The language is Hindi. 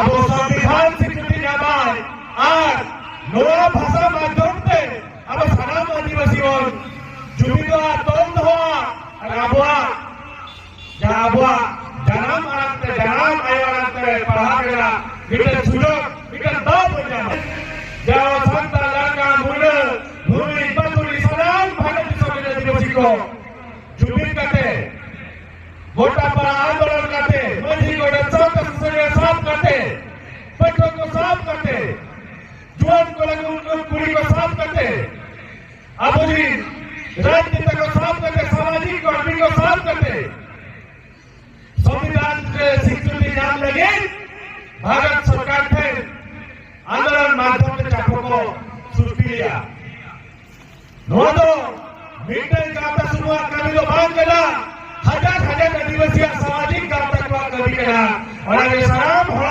अब संविधान स्वीकृति जाबाय और नोआ भाषा माध्यम ते अब सानाम आदिवासी और जुमिदा तोंद हुआ और अबुआ जनाम आनते जनाम आयोनते पढ़ा गया बिटर सुजोग बिटर दाव बजाना जाओ संता लड़का मुने भूमि बंधुरी सनाम भारत दिसों आदिवासी को जुमिल करते वोटा पर आंदोलन करते मंझी को सब साफ करते बच्चों को साफ करते जुआन को लगे उनको कुड़ी को साफ करते अबुजी राजनीति को साफ करते सामाजिक और को साफ करते संविधान के स्वीकृति नाम लगे भारत सरकार थे आंदोलन माध्यम से चापों को सुर्खी लिया नोदो मीटिंग का शुरुआत कभी तो बांध करा हजार आदिवासी सामाजिक गांव तक कभी करा और आगे सलाम